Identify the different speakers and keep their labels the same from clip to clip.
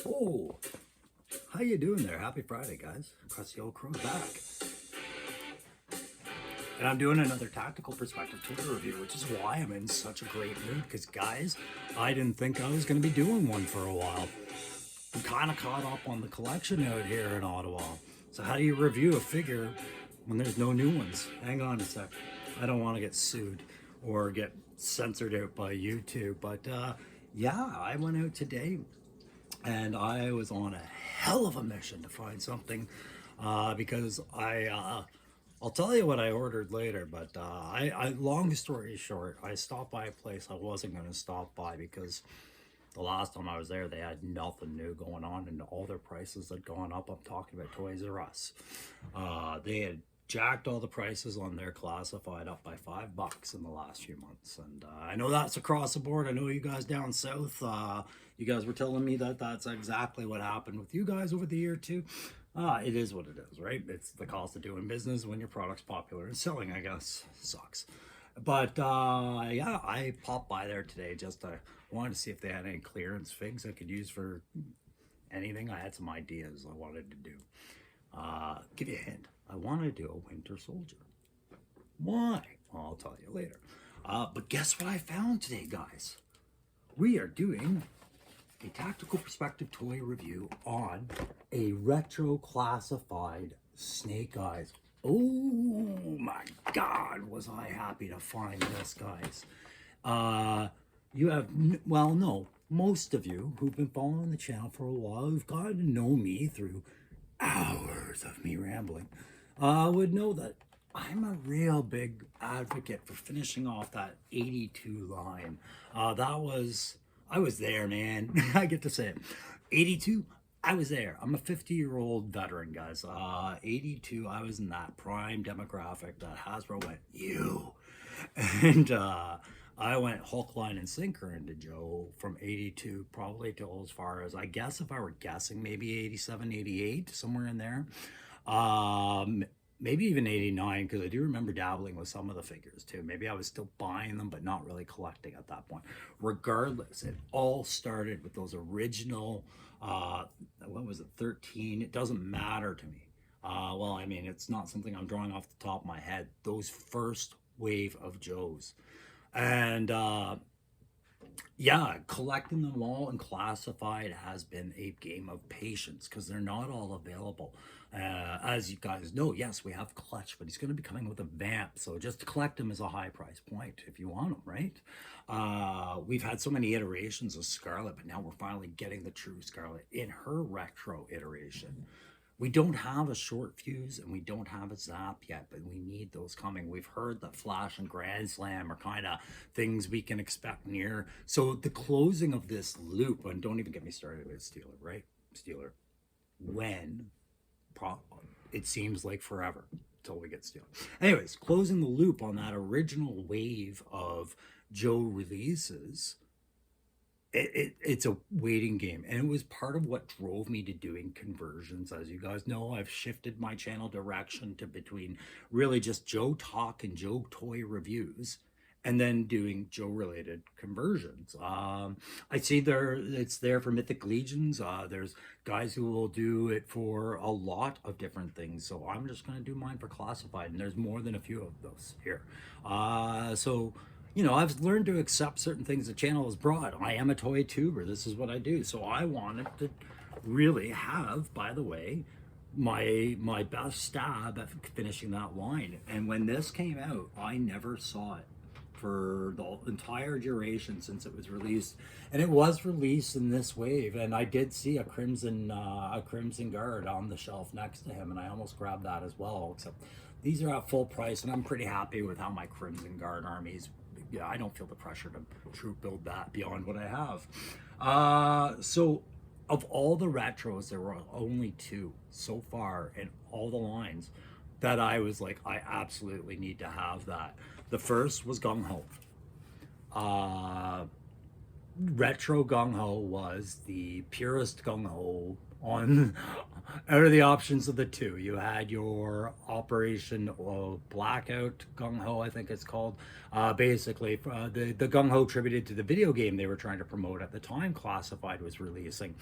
Speaker 1: Oh, how you doing there? Happy Friday, guys. Crusty Old Crow's back. And I'm doing another Tactical Perspective ToyReview, which is why I'm in such a great mood. Because, guys, I didn't think I was going to be doing one for a while. I'm kind of caught up on the collection out here in Ottawa. So how do you review a figure when there's no new ones? Hang on a sec. I don't want to get sued or get censored out by YouTube. But, yeah, I went out today and I was on a hell of a mission to find something because I'll tell you what I ordered later, but long story short, I stopped by a place I wasn't going to stop by because the last time I was there, they had nothing new going on and all their prices had gone up. I'm talking about Toys R Us. They had jacked all the prices on their classified up by $5 in the last few months. And I know that's across the board. I know you guys down south, you guys were telling me that that's exactly what happened with you guys over the year too. It is what it is, right? It's the cost of doing business when your product's popular and selling, I guess. Sucks. But yeah, I popped by there today just wanted to see if they had any clearance figs I could use for anything. I had some ideas I wanted to do. Give you a hint. I want to do a Winter Soldier. Why? Well, I'll tell you later. But guess what I found today, guys? We are doing a Tactical Perspective toy review on a retro classified Snake Eyes. Oh my God, was I happy to find this, guys. You have, well, no, most of you who've been following the channel for a while, who've gotten to know me through hours of me rambling, would know that I'm a real big advocate for finishing off that 82 line. I was there, man. I get to say it. 82, I was there. I'm a 50-year-old veteran, guys. 82, I was in that prime demographic that Hasbro went, you. And I went hook, line, and sinker into Joe from 82 probably till as far as, I guess if I were guessing, maybe 87, 88, somewhere in there. Maybe even 89, because I do remember dabbling with some of the figures too. Maybe I was still buying them, but not really collecting at that point. Regardless, it all started with those original, what was it, 13? It doesn't matter to me. Well, I mean, it's not something I'm drawing off the top of my head. Those first wave of Joes. And yeah, collecting them all and classified has been a game of patience because they're not all available. As you guys know, yes, we have Clutch, but he's going to be coming with a Vamp. So just to collect them is a high price point if you want them, right? We've had so many iterations of Scarlet, but now we're finally getting the true Scarlet in her retro iteration. We don't have a short fuse and we don't have a zap yet, but we need those coming. We've heard that Flash and Grand Slam are kind of things we can expect near. So the closing of this loop, and don't even get me started with Steeler, right? Steeler. When? It seems like forever until we get Steeler. Anyways, closing the loop on that original wave of Joe releases, it's a waiting game, and it was part of what drove me to doing conversions. As you guys know, I've shifted my channel direction to between really just Joe talk and Joe toy reviews, and then doing Joe related conversions. I see it's there for Mythic Legions. There's guys who will do it for a lot of different things, so I'm just going to do mine for classified, and there's more than a few of those here. So you know, I've learned to accept certain things the channel has brought. I am a toy tuber. This is what I do. So I wanted to really have, by the way, my best stab at finishing that line. And when this came out, I never saw it for the entire duration since it was released. And it was released in this wave. And I did see a Crimson Guard on the shelf next to him, and I almost grabbed that as well, except these are at full price, and I'm pretty happy with how my Crimson Guard armies, yeah, I don't feel the pressure to troop build that beyond what I have. So of all the retros, there were only two so far in all the lines that I was like, I absolutely need to have that. The first was Gung Ho. Retro Gung Ho was the purest Gung Ho on out of the options of the two. You had your Operation Blackout Gung Ho, I think it's called. Basically, the Gung Ho attributed to the video game they were trying to promote at the time Classified was releasing.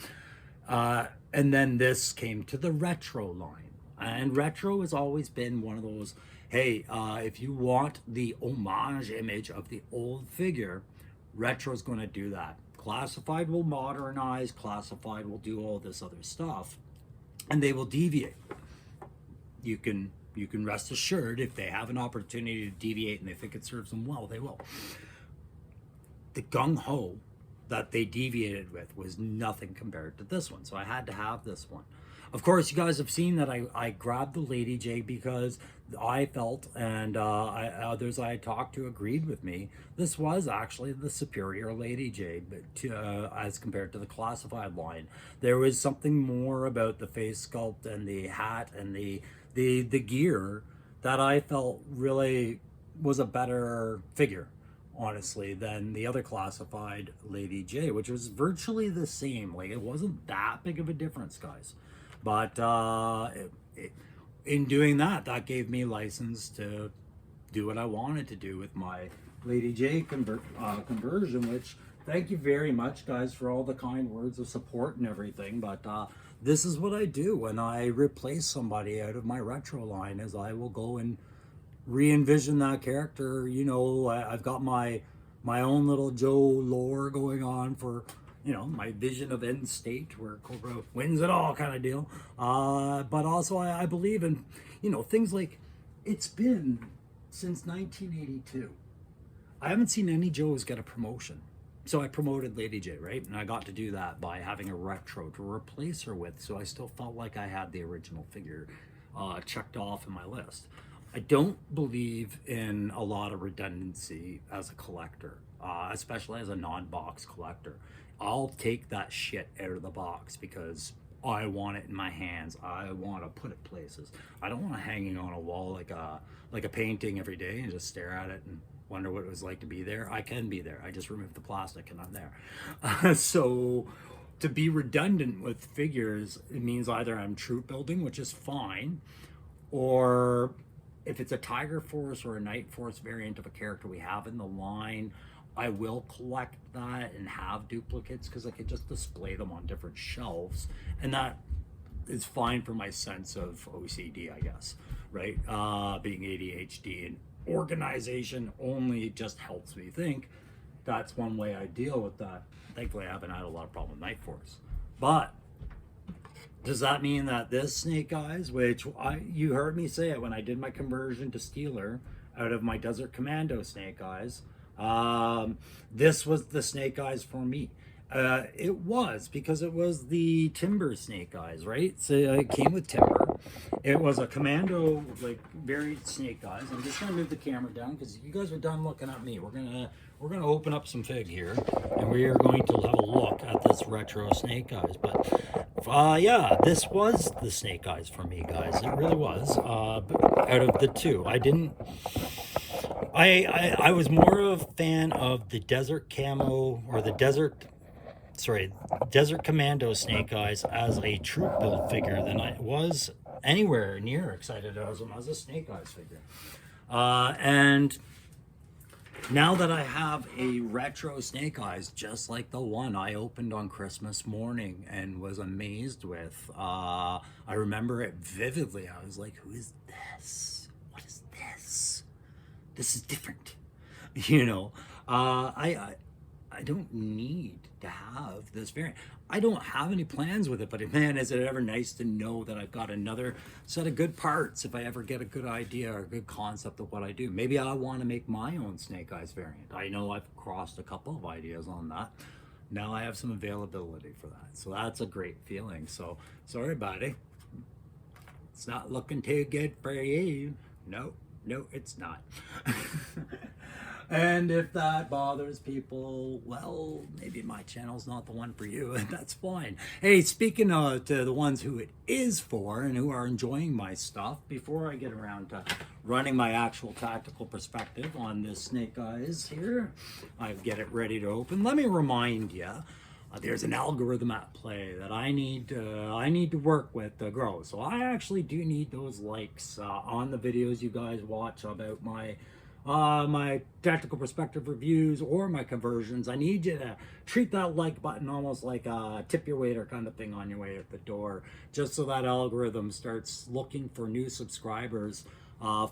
Speaker 1: And then this came to the retro line. And retro has always been one of those, hey, if you want the homage image of the old figure, retro's going to do that. Classified will modernize, classified will do all this other stuff, and they will deviate. You can rest assured if they have an opportunity to deviate and they think it serves them well, they will. The gung-ho that they deviated with was nothing compared to this one, so I had to have this one. Of course, you guys have seen that I grabbed the Lady J because I felt, and others I talked to agreed with me, this was actually the superior Lady J, but as compared to the classified line. There was something more about the face sculpt and the hat and the gear that I felt really was a better figure, honestly, than the other classified Lady J, which was virtually the same. Like, it wasn't that big of a difference, guys. But in doing that, that gave me license to do what I wanted to do with my Lady J conversion, which, thank you very much, guys, for all the kind words of support and everything. But this is what I do when I replace somebody out of my retro line, is I will go and re-envision that character. You know, I've got my own little Joe lore going on for, you know, my vision of end state where Cobra wins it all kind of deal. But also I believe in, you know, things like, it's been since 1982. I haven't seen any Joes get a promotion. So I promoted Lady J, right? And I got to do that by having a retro to replace her with. So I still felt like I had the original figure checked off in my list. I don't believe in a lot of redundancy as a collector, especially as a non-box collector. I'll take that shit out of the box because I want it in my hands. I want to put it places. I don't want it hanging on a wall like a painting every day and just stare at it and wonder what it was like to be there. I can be there. I just remove the plastic and I'm there. So to be redundant with figures, it means either I'm troop building, which is fine, or if it's a Tiger Force or a Night Force variant of a character we have in the line, I will collect that and have duplicates because I could just display them on different shelves, and that is fine for my sense of OCD, I guess, right? Being ADHD and organization only just helps me think. That's one way I deal with that. Thankfully, I haven't had a lot of problem with Night Force, but does that mean that this Snake Eyes, which you heard me say it when I did my conversion to Steeler out of my Desert Commando Snake Eyes, this was the Snake Eyes for me. It was because it was the Timber Snake Eyes, right? So it came with Timber. It was a Commando, like, varied Snake Eyes. I'm just gonna move the camera down because you guys are done looking at me. We're gonna open up some fig here, and we are going to have a look at this retro Snake Eyes. But yeah, this was the Snake Eyes for me, guys. It really was. Out of the two, I was more of a fan of the Desert Camo, or the Desert Commando Snake Eyes as a troop build figure than I was anywhere near excited as him as a Snake Eyes figure. And now that I have a retro Snake Eyes, just like the one I opened on Christmas morning and was amazed with, I remember it vividly. I was like, who is this? What is this? This is different. You know, I don't need to have this variant. I don't have any plans with it, but man, is it ever nice to know that I've got another set of good parts if I ever get a good idea or a good concept of what I do. Maybe I want to make my own Snake Eyes variant. I know I've crossed a couple of ideas on that. Now I have some availability for that. So that's a great feeling. So sorry, buddy. It's not looking too good for you. No, it's not. And if that bothers people, well, maybe my channel's not the one for you, and that's fine. Hey, speaking to the ones who it is for and who are enjoying my stuff, before I get around to running my actual tactical perspective on this Snake Eyes here, I get it ready to open. Let me remind you, there's an algorithm at play that I need to work with to grow. So I actually do need those likes on the videos you guys watch about my my tactical perspective reviews or my conversions, I need you to treat that like button almost like a tip your waiter kind of thing on your way at the door, just so that algorithm starts looking for new subscribers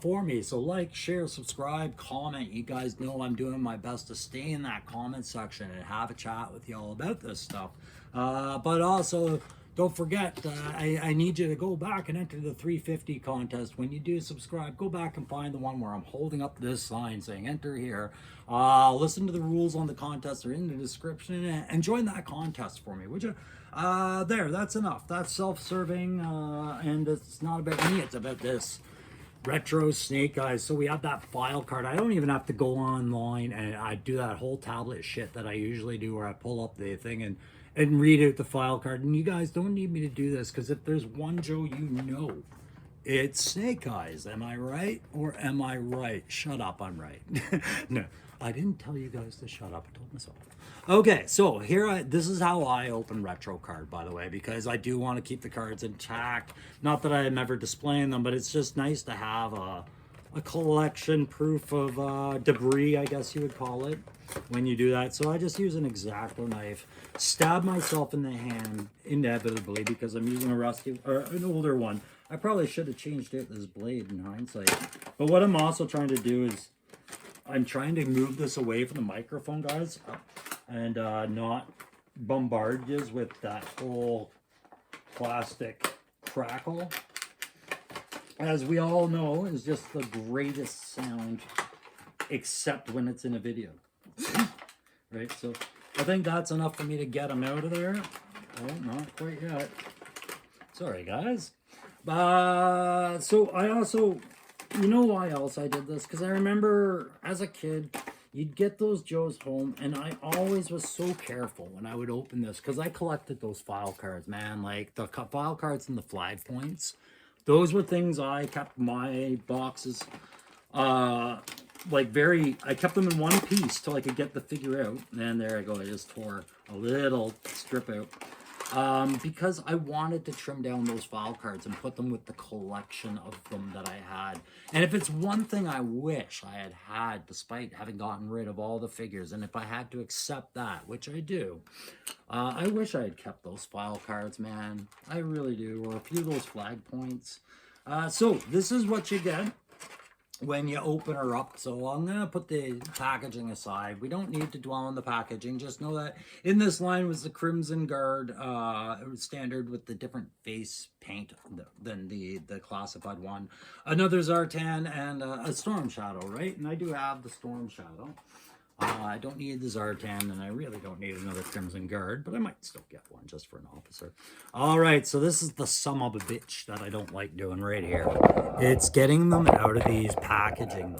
Speaker 1: for me. So like, share, subscribe, comment. You guys know I'm doing my best to stay in that comment section and have a chat with y'all about this stuff. But also, don't forget, I need you to go back and enter the 350 contest. When you do subscribe, go back and find the one where I'm holding up this sign saying enter here. Listen to the rules on the contest are in the description and join that contest for me, would you? There, that's enough. That's self-serving, and it's not about me, it's about this retro snake eyes. So we have that file card. I don't even have to go online and I do that whole tablet shit that I usually do where I pull up the thing and read out the file card. And you guys don't need me to do this, because if there's one Joe you know, it's Snake Eyes. Am I right or am I right? Shut up, I'm right. No, I didn't tell you guys to shut up. I told myself. Okay, so this is how I open retro card, by the way, because I do want to keep the cards intact. Not that I'm ever displaying them, but it's just nice to have a collection proof of debris, I guess you would call it, when you do that. So I just use an X-Acto knife, stab myself in the hand inevitably because I'm using a rusty or an older one. I probably should have changed out this blade in hindsight. But what I'm also trying to do is I'm trying to move this away from the microphone, guys, and not bombard you with that whole plastic crackle. As we all know, is just the greatest sound, except when it's in a video. Right, so I think that's enough for me to get them out of there. Oh, not quite yet. Sorry, guys. So I also, you know why else I did this? Because I remember as a kid, you'd get those Joes home, and I always was so careful when I would open this, because I collected those file cards, man, like the file cards and the flag points. Those were things I kept my boxes, like I kept them in one piece till I could get the figure out. And there I go, I just tore a little strip out. Because I wanted to trim down those file cards and put them with the collection of them that I had. And if it's one thing I wish I had had, despite having gotten rid of all the figures, and if I had to accept that, which I do, I wish I had kept those file cards, man. I really do, or a few of those flag points. So this is what you get when you open her up. So I'm going to put the packaging aside. We don't need to dwell on the packaging. Just know that in this line was the Crimson Guard standard with the different face paint than the classified one. Another Zartan and a Storm Shadow, right? And I do have the Storm Shadow. I don't need the Zartan, and I really don't need another Crimson Guard, but I might still get one just for an officer. All right, so this is the son of a bitch that I don't like doing right here. It's getting them out of these packaging.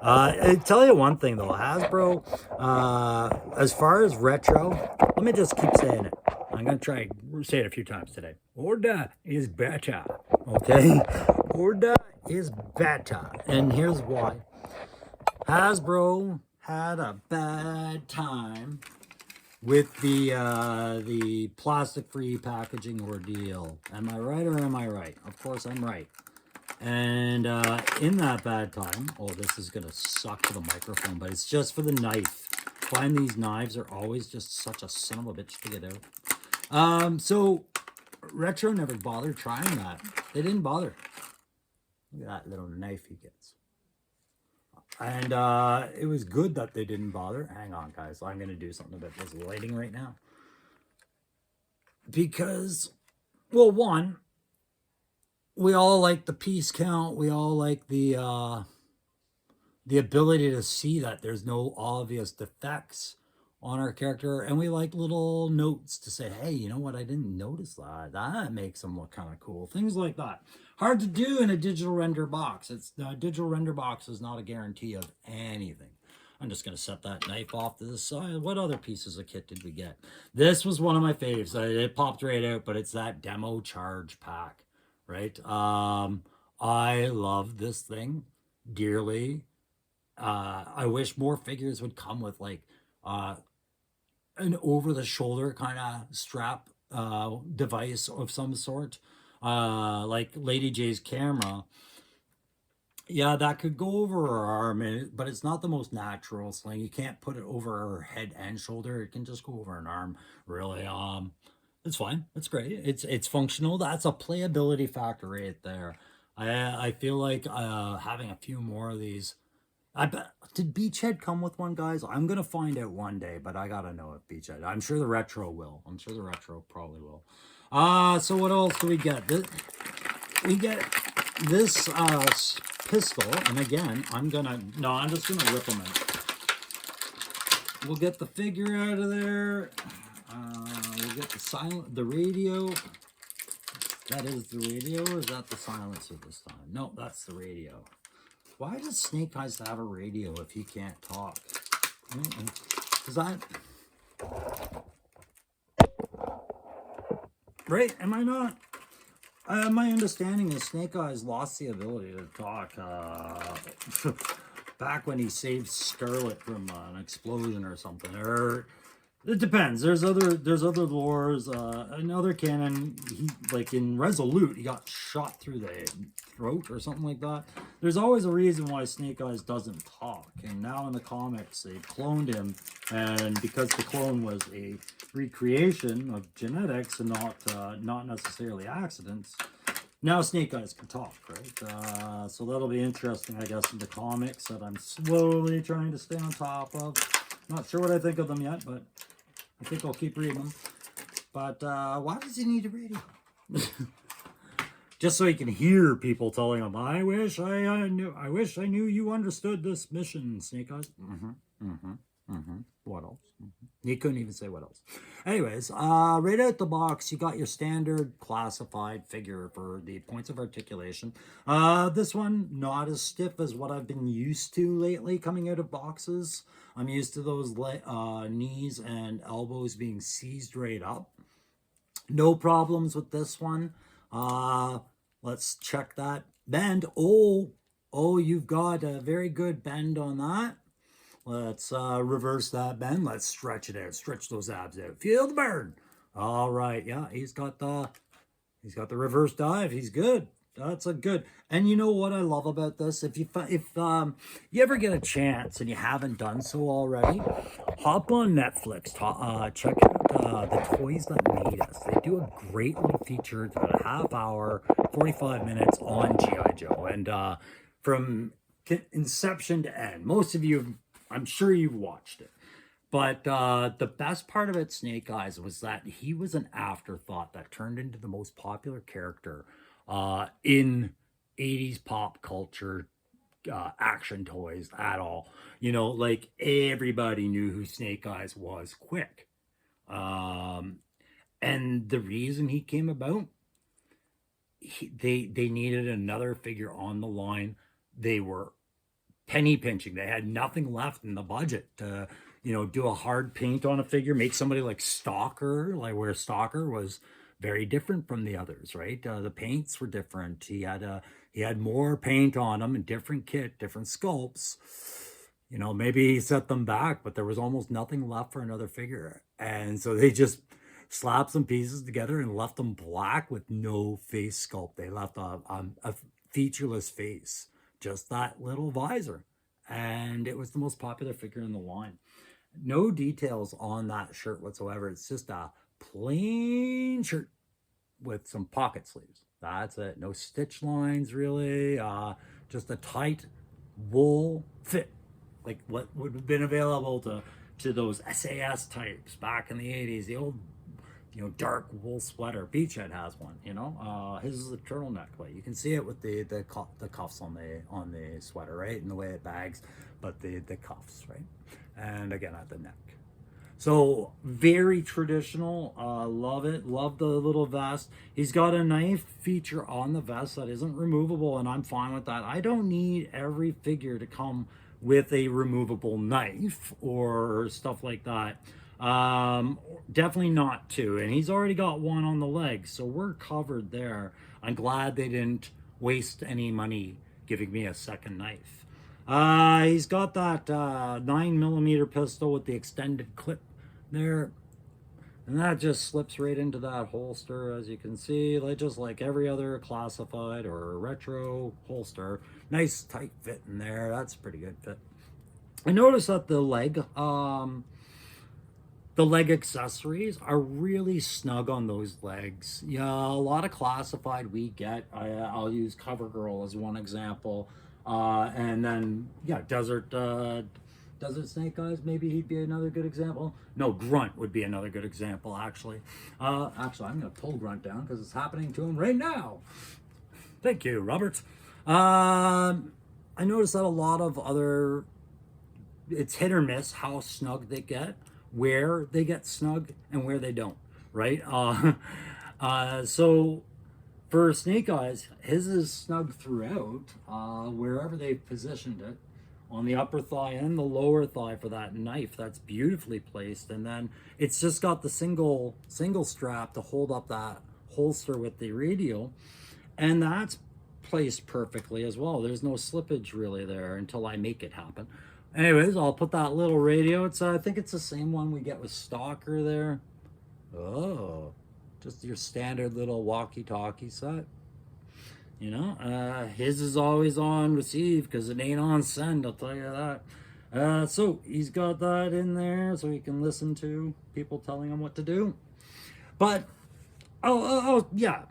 Speaker 1: I tell you one thing, though, Hasbro, as far as retro, let me just keep saying it. I'm going to try and say it a few times today. Orda is better, okay? Orda is better, and here's why. Hasbro had a bad time with the plastic-free packaging ordeal. Am I right or am I right? Of course I'm right. And in that bad time, oh, this is gonna suck for the microphone, but it's just for the knife. Find these knives are always just such a son of a bitch to get out. So Retro never bothered trying that. They didn't bother. Look at that little knife he gets. And it was good that they didn't bother. Hang on, guys. I'm going to do something about this lighting right now. Because, well, one, we all like the piece count. We all like the ability to see that there's no obvious defects on our character. And we like little notes to say, hey, you know what? I didn't notice that. That makes them look kind of cool. Things like that. Hard to do in a digital render box. The digital render box is not a guarantee of anything. I'm just going to set that knife off to the side. What other pieces of kit did we get? This was one of my faves. It popped right out, but it's that demo charge pack, right? I love this thing dearly. I wish more figures would come with like an over-the-shoulder kind of strap device of some sort. Like Lady J's camera Yeah, that could go over her arm, but it's not the most natural sling. You can't put it over her head and shoulder. It can just go over an arm, really. It's fine. It's great. It's functional. That's a playability factor right there. I feel like having a few more of these. I bet did Beachhead come with one, guys? I'm gonna find out one day, but I gotta know if Beachhead. I'm sure the retro will. I'm sure the retro probably will. So what else do we get? We get this pistol, and again, I'm just gonna rip them out. We'll get the figure out of there. We'll get the radio. That is the radio, or is that the silencer this time? No, that's the radio. Why does Snake Eyes have a radio if he can't talk? Is that right? Am I not? My understanding is Snake Eyes lost the ability to talk back when he saved Scarlet from an explosion or something. Or it depends. There's other lores. Another canon. He like in Resolute, he got shot through the throat or something like that. There's always a reason why Snake Eyes doesn't talk. And now in the comics, they cloned him, and because the clone was a recreation of genetics and not necessarily accidents, now Snake Eyes can talk, right? So that'll be interesting, I guess, in the comics that I'm slowly trying to stay on top of. Not sure what I think of them yet, but I think I'll keep reading them. But why does he need a radio? Just so he can hear people telling him, "I wish I knew you understood this mission, Snake Eyes." What else? He couldn't even say what else. Anyways, right out the box, you got your standard classified figure for the points of articulation. This one, not as stiff as what I've been used to lately coming out of boxes. I'm used to those knees and elbows being seized right up. No problems with this one. Let's check that bend. Oh, you've got a very good bend on that. Let's reverse that bend. Let's stretch it out. Stretch those abs out. Feel the burn. All right. Yeah, he's got the reverse dive. He's good. That's a good. And you know what I love about this? If you ever get a chance and you haven't done so already, hop on Netflix. Check out the Toys That Made Us. They do a great little feature. It's about a half hour, 45 minutes on GI Joe, and from inception to end. Most of you, I'm sure you've watched it. But the best part about Snake Eyes was that he was an afterthought that turned into the most popular character in 80s pop culture action toys at all. Like everybody knew who Snake Eyes was quick. And the reason he came about, they needed another figure on the line. They were penny pinching. They had nothing left in the budget to, do a hard paint on a figure, make somebody like Stalker, like where Stalker was very different from the others, right? The paints were different. He had more paint on him and different kit, different sculpts. Maybe he set them back, but there was almost nothing left for another figure. And so they just slapped some pieces together and left them black with no face sculpt. They left a featureless face, just that little visor. And it was the most popular figure in the line. No details on that shirt whatsoever. It's just a plain shirt with some pocket sleeves. That's it. No stitch lines, really. Just a tight wool fit, like what would have been available to those SAS types back in the 80s. The old, dark wool sweater. Beachhead has one. His is a turtleneck. Like you can see it with the cuffs on the sweater, right, and the way it bags, but the cuffs, right, and again at the neck. So very traditional. Love it. Love the little vest. He's got a knife feature on the vest that isn't removable, and I'm fine with that. I don't need every figure to come with a removable knife or stuff like that. Definitely not two. And he's already got one on the leg, so we're covered there. I'm glad they didn't waste any money giving me a second knife. He's got that 9mm pistol with the extended clip there. And that just slips right into that holster, as you can see, like just like every other classified or retro holster. Nice tight fit in there. That's a pretty good fit. I noticed that the leg accessories are really snug on those legs. Yeah, a lot of classified we get. I'll use CoverGirl as one example, and then yeah, Desert Snake Eyes. Maybe he'd be another good example. No, Grunt would be another good example. Actually, I'm gonna pull Grunt down because it's happening to him right now. Thank you, Robert. I noticed that a lot of other, it's hit or miss how snug they get, where they get snug and where they don't, right? So for Snake Eyes, his is snug throughout, wherever they've positioned it, on the upper thigh and the lower thigh for that knife. That's beautifully placed, and then it's just got the single strap to hold up that holster with the radio, and that's placed perfectly as well. There's no slippage really there until I make it happen. Anyways, I'll put that little radio. It's I think it's the same one we get with Stalker there. Oh, just your standard little walkie-talkie set. You know, his is always on receive because it ain't on send, I'll tell you that. So he's got that in there so he can listen to people telling him what to do. But, yeah,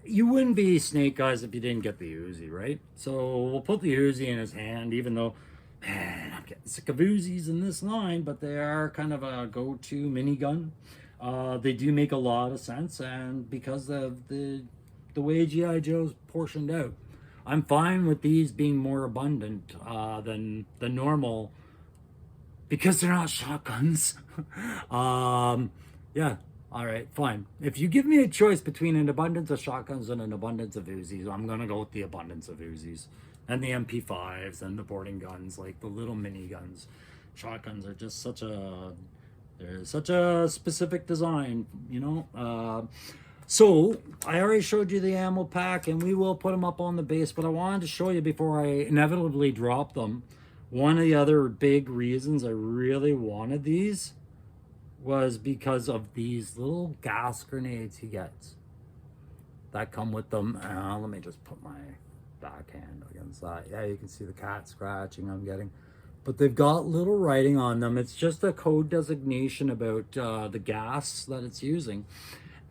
Speaker 1: you wouldn't be Snake Eyes if you didn't get the Uzi, right? So we'll put the Uzi in his hand, even though, man, I'm getting sick of Uzis in this line, but they are kind of a go-to minigun. They do make a lot of sense, and because of the way G.I. Joe's portioned out, I'm fine with these being more abundant than the normal because they're not shotguns. Yeah, all right, fine. If you give me a choice between an abundance of shotguns and an abundance of Uzis, I'm gonna go with the abundance of Uzis and the MP5s and the boarding guns, like the little mini guns. Shotguns are just they're such a specific design, you know. So I already showed you the ammo pack, and we will put them up on the base, but I wanted to show you before I inevitably drop them. One of the other big reasons I really wanted these was because of these little gas grenades he gets that come with them. Let me just put my backhand against that. Yeah, you can see the cat scratching I'm getting. But they've got little writing on them. It's just a code designation about the gas that it's using.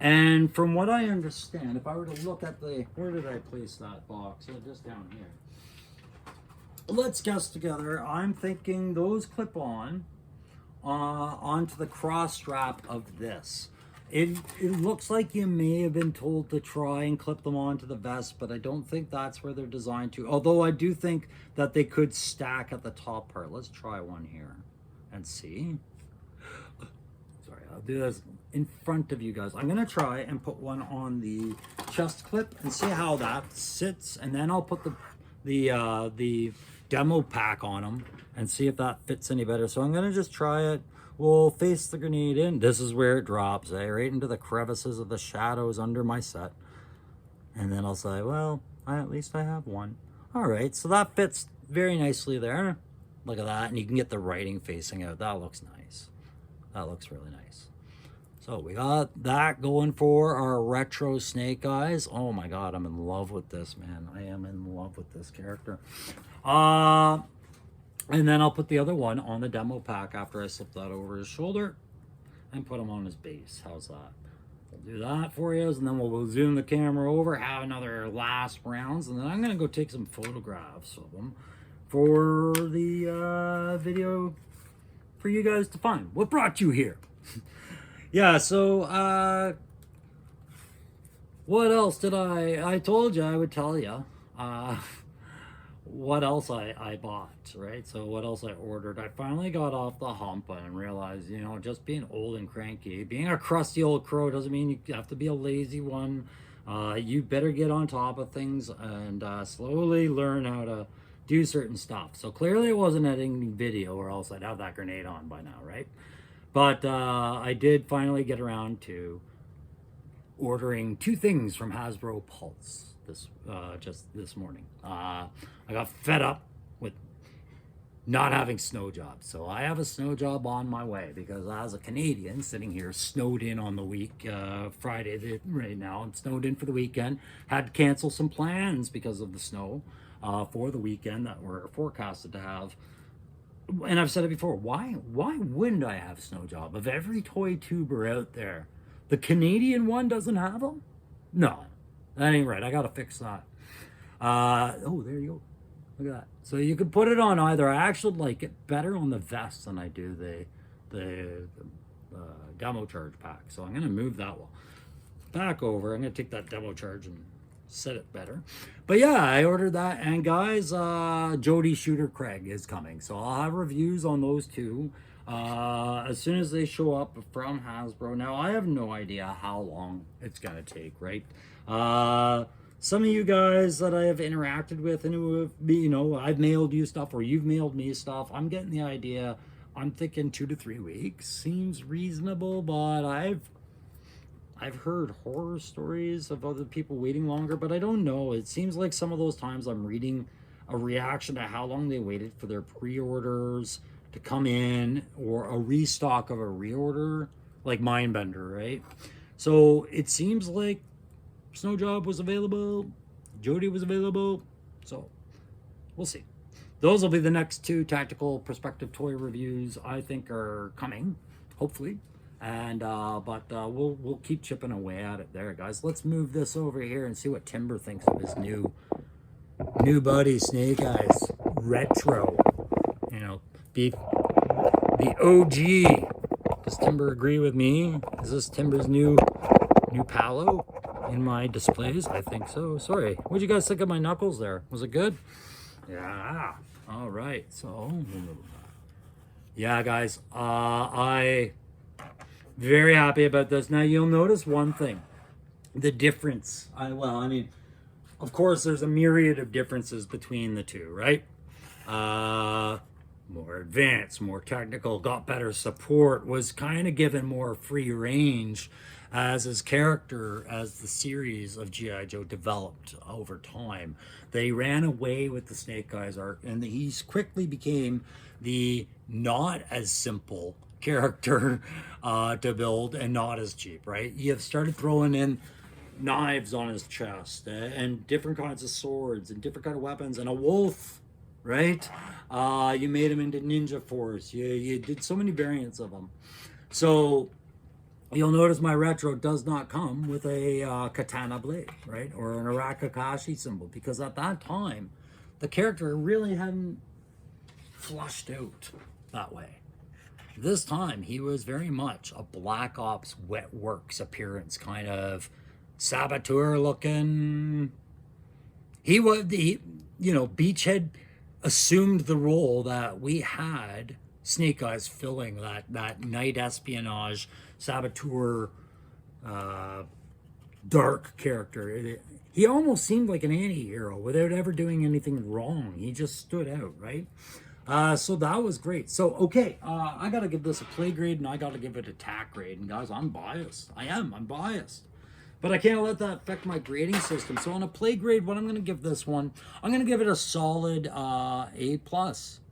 Speaker 1: And from what I understand, if I were to look at where did I place that box? Just down here. Let's guess together. I'm thinking those clip on onto the cross strap of this. It looks like you may have been told to try and clip them onto the vest, but I don't think that's where they're designed to. Although I do think that they could stack at the top part. Let's try one here and see. Sorry, I'll do this in front of you guys. I'm gonna try and put one on the chest clip and see how that sits, and then I'll put the demo pack on them and see if that fits any better. So I'm gonna just try it. We'll face the grenade in. This is where it drops, right into the crevices of the shadows under my set. And then I'll say, well, at least I have one. All right, so that fits very nicely there. Look at that, and you can get the writing facing out. That looks nice. That looks really nice. So we got that going for our retro Snake Eyes. Oh my God, I'm in love with this, man. I am in love with this character. And then I'll put the other one on the demo pack after I slip that over his shoulder and put him on his base. How's that? We'll do that for you, and then we'll zoom the camera over, have another last rounds, and then I'm gonna go take some photographs of them for the video for you guys to find. What brought you here? Yeah, so what else did I told you I would tell you what else I bought, right? So what else I ordered. I finally got off the hump and realized, you know, just being old and cranky, being a crusty old crow doesn't mean you have to be a lazy one. You better get on top of things and slowly learn how to do certain stuff. So clearly it wasn't editing video, or else I'd have that grenade on by now, right? But I did finally get around to ordering 2 things from Hasbro Pulse just this morning. I got fed up with not having snow jobs. So I have a snow job on my way because as a Canadian sitting here snowed in on the week, right now, I'm snowed in for the weekend, had to cancel some plans because of the snow for the weekend that we're forecasted to have. And I've said it before, why wouldn't I have a snow job? Of every toy tuber out there, the Canadian one doesn't have them? No, that ain't right. I gotta fix that. Oh, there you go. Look at that. So you can put it on either. I actually like it better on the vest than I do the demo charge pack. So I'm gonna move that one back over. I'm gonna take that demo charge and set it better. But yeah, I ordered that. And guys, Jody Shooter Craig is coming. So I'll have reviews on those two as soon as they show up from Hasbro. Now, I have no idea how long it's going to take, right? Some of you guys that I have interacted with and who have, I've mailed you stuff or you've mailed me stuff, I'm getting the idea. I'm thinking 2 to 3 weeks seems reasonable, but I've heard horror stories of other people waiting longer, but I don't know. It seems like some of those times I'm reading a reaction to how long they waited for their pre-orders to come in or a restock of a reorder, like Mindbender, right? So it seems like Snow Job was available, Jody was available, so we'll see. Those will be the next 2 Tactical Perspective toy reviews I think are coming, hopefully. And we'll keep chipping away at it there, guys. Let's move this over here and see what Timber thinks of his new buddy Snake Eyes Retro. The OG. Does Timber agree with me? Is this Timber's new Palo in my displays? I think so. Sorry. What'd you guys think of my knuckles there? Was it good? Yeah. All right. So yeah, guys. I very happy about this. Now you'll notice one thing, the difference. Of course, there's a myriad of differences between the two, right? More advanced, more technical, got better support, was kind of given more free range as his character, as the series of G.I. Joe developed over time. They ran away with the Snake Eyes arc, and he quickly became the not as simple character to build and not as cheap, right? You have started throwing in knives on his chest and different kinds of swords and different kind of weapons and a wolf, right? You made him into Ninja Force. You did so many variants of him. So you'll notice my retro does not come with a katana blade, right? Or an Arakakashi symbol, because at that time, the character really hadn't flushed out that way. This time, he was very much a Black Ops Wet Works appearance, kind of saboteur looking. Beachhead assumed the role that we had Snake Eyes filling, that night espionage, saboteur, dark character. He almost seemed like an anti-hero without ever doing anything wrong. He just stood out, right? So that was great. So, okay, I got to give this a play grade and I got to give it a tack grade. And guys, I'm biased. I'm biased. But I can't let that affect my grading system. So on a play grade, what I'm going to give this one, I'm going to give it a solid A+,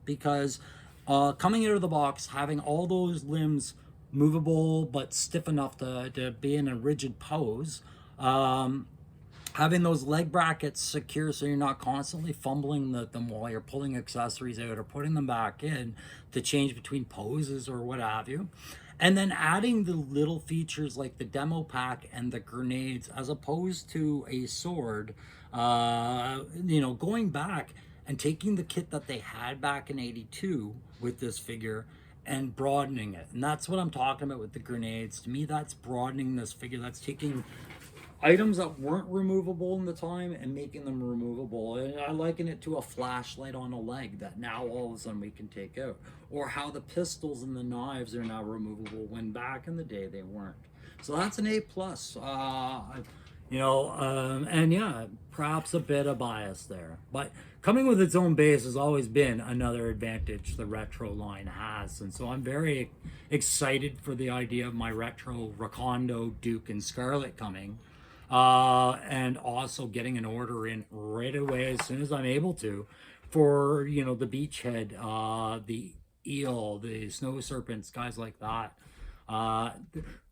Speaker 1: because coming out of the box, having all those limbs movable but stiff enough to be in a rigid pose, having those leg brackets secure so you're not constantly fumbling them while you're pulling accessories out or putting them back in to change between poses or what have you. And then adding the little features like the demo pack and the grenades as opposed to a sword, going back and taking the kit that they had back in 82 with this figure and broadening it. And that's what I'm talking about with the grenades. To me, that's broadening this figure. That's taking items that weren't removable in the time and making them removable. And I liken it to a flashlight on a leg that now all of a sudden we can take out. Or how the pistols and the knives are now removable when back in the day they weren't. So that's an A+. And yeah, perhaps a bit of bias there. But coming with its own base has always been another advantage the retro line has. And so I'm very excited for the idea of my retro Rakondo, Duke, and Scarlet coming. And also getting an order in right away as soon as I'm able to for, you know, the beachhead, the eel, the snow serpents, guys like that.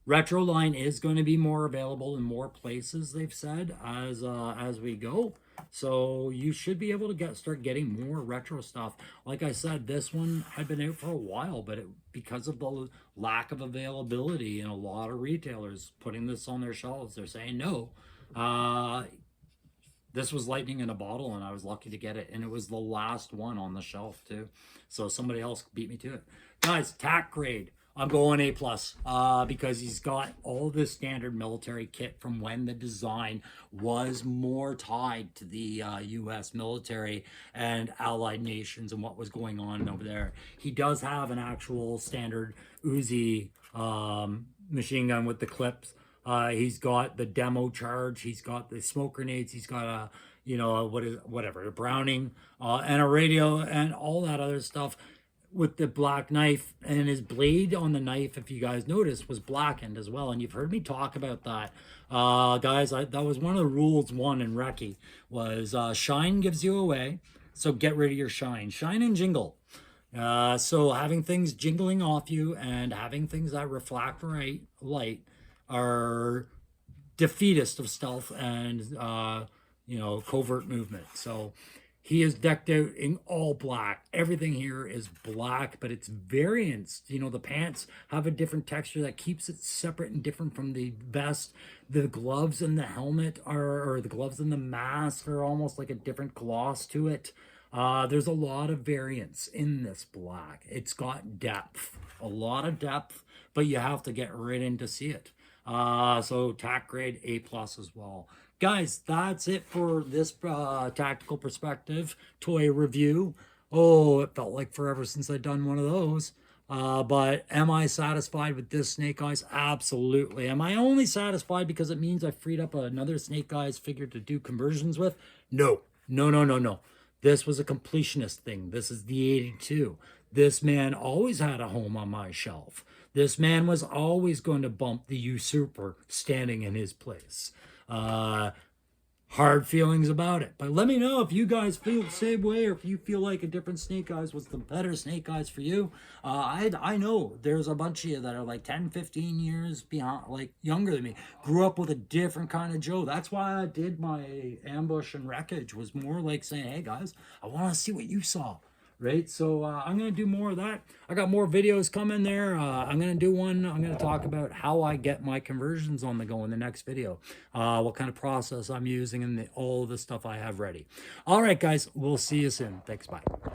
Speaker 1: Retro line is going to be more available in more places, they've said, as we go. So you should be able to start getting more retro stuff. Like I said, this one had been out for a while, but because of the lack of availability and a lot of retailers putting this on their shelves, they're saying no. This was lightning in a bottle, and I was lucky to get it, and it was the last one on the shelf too, so somebody else beat me to it. Guys, tack grade, I'm going A plus, because he's got all this standard military kit from when the design was more tied to the U.S. military and allied nations and what was going on over there. He does have an actual standard Uzi machine gun with the clips. He's got the demo charge. He's got the smoke grenades. He's got a, you know, whatever, a Browning, and a radio and all that other stuff with the black knife. And his blade on the knife, if you guys noticed, was blackened as well. And you've heard me talk about that, guys. That was one of the rules one in Recce was shine gives you away. So get rid of your shine. Shine and jingle. So having things jingling off you and having things that reflect light are defeatist of stealth and you know, covert movement. So he is decked out in all black. Everything here is black, but it's variants. You know, the pants have a different texture that keeps it separate and different from the vest. The gloves and the helmet or the gloves and the mask are almost like a different gloss to it. There's a lot of variance in this black. It's got depth, a lot of depth, but you have to get right in to see it. So tack grade A plus as well. Guys, that's it for this Tactical Perspective toy review. Oh, it felt like forever since I'd done one of those. But am I satisfied with this Snake Eyes? Absolutely. Am I only satisfied because it means I freed up another Snake Eyes figure to do conversions with? No, no, no, no, no. This was a completionist thing. This is the 82. This man always had a home on my shelf. This man was always going to bump the usurper standing in his place. Hard feelings about it. But let me know if you guys feel the same way or if you feel like a different Snake Eyes was the better Snake Eyes for you. I know there's a bunch of you that are like 10, 15 years beyond, like younger than me, grew up with a different kind of Joe. That's why I did my ambush and wreckage, was more like saying, hey guys, I want to see what you saw. Right, so I'm gonna do more of that. I got more videos coming there. I'm gonna do one. I'm gonna talk about how I get my conversions on the go in the next video, what kind of process I'm using, and all the stuff I have ready. All right, guys, we'll see you soon. Thanks, bye.